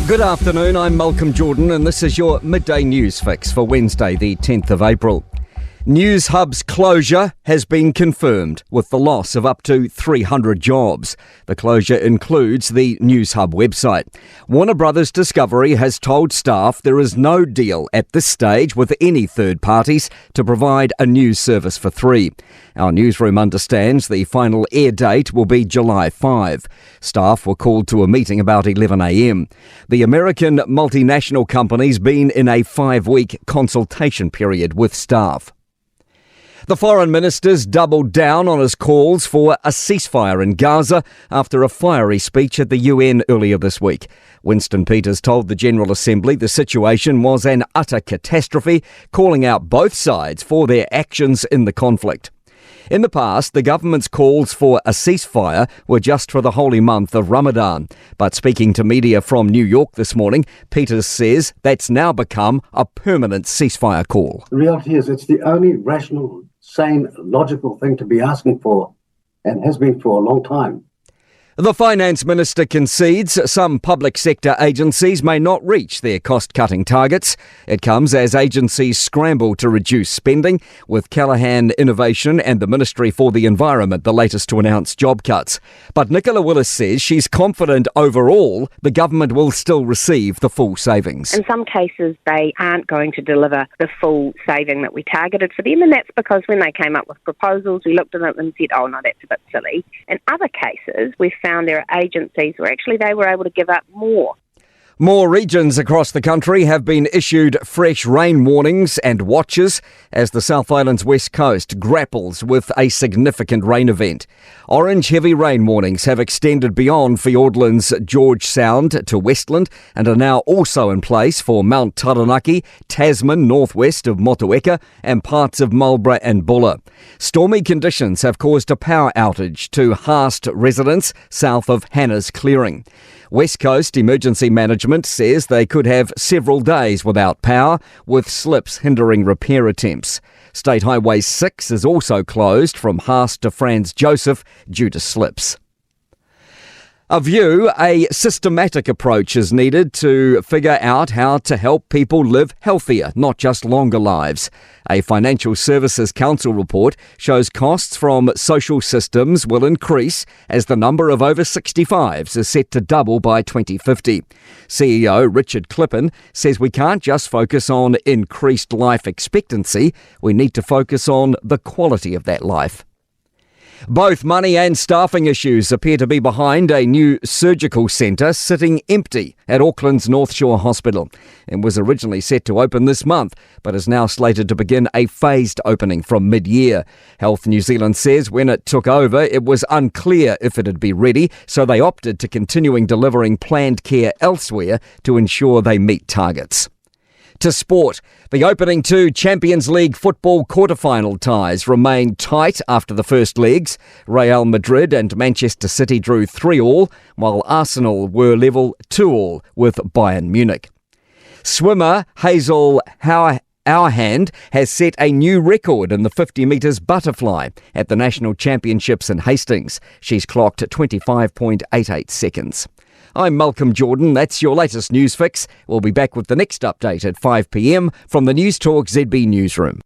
Good afternoon, I'm Malcolm Jordan and this is your midday news fix for Wednesday the 10th of April. Newshub's closure has been confirmed with the loss of up to 300 jobs. The closure includes the Newshub website. Warner Brothers Discovery has told staff there is no deal at this stage with any third parties to provide a news service for Three. Our newsroom understands the final air date will be July 5. Staff were called to a meeting about 11 a.m. The American multinational company's been in a 5-week consultation period with staff. The Foreign Minister's doubled down on his calls for a ceasefire in Gaza after a fiery speech at the UN earlier this week. Winston Peters told the General Assembly the situation was an utter catastrophe, calling out both sides for their actions in the conflict. In the past, the government's calls for a ceasefire were just for the holy month of Ramadan. But speaking to media from New York this morning, Peters says that's now become a permanent ceasefire call. The reality is it's the only rational, sane, logical thing to be asking for, and has been for a long time. The Finance Minister concedes some public sector agencies may not reach their cost-cutting targets. It comes as agencies scramble to reduce spending, with Callaghan Innovation and the Ministry for the Environment the latest to announce job cuts. But Nicola Willis says she's confident overall the government will still receive the full savings. In some cases, they aren't going to deliver the full saving that we targeted for them, and that's because when they came up with proposals, we looked at them and said, oh no, that's a bit silly. In other cases, we found there are agencies where actually they were able to give up more. More regions across the country have been issued fresh rain warnings and watches as the South Island's west coast grapples with a significant rain event. Orange heavy rain warnings have extended beyond Fiordland's George Sound to Westland and are now also in place for Mount Taranaki, Tasman northwest of Motueka and parts of Marlborough and Bulla. Stormy conditions have caused a power outage to Haast residents south of Hannah's Clearing. West Coast Emergency Management says they could have several days without power, with slips hindering repair attempts. State Highway 6 is also closed from Haast to Franz Joseph due to slips. A systematic approach is needed to figure out how to help people live healthier, not just longer lives. A Financial Services Council report shows costs from social systems will increase as the number of over 65s is set to double by 2050. CEO Richard Clippen says we can't just focus on increased life expectancy, we need to focus on the quality of that life. Both money and staffing issues appear to be behind a new surgical centre sitting empty at Auckland's North Shore Hospital. It was originally set to open this month, but is now slated to begin a phased opening from mid-year. Health New Zealand says when it took over, it was unclear if it'd be ready, so they opted to continuing delivering planned care elsewhere to ensure they meet targets. To sport, the opening 2 Champions League football quarter-final ties remain tight after the first legs. Real Madrid and Manchester City drew 3-3, while Arsenal were level 2-2 with Bayern Munich. Swimmer Hazel Hourhand has set a new record in the 50 metres butterfly at the National Championships in Hastings. She's clocked 25.88 seconds. I'm Malcolm Jordan. That's your latest news fix. We'll be back with the next update at 5 p.m. from the Newstalk ZB newsroom.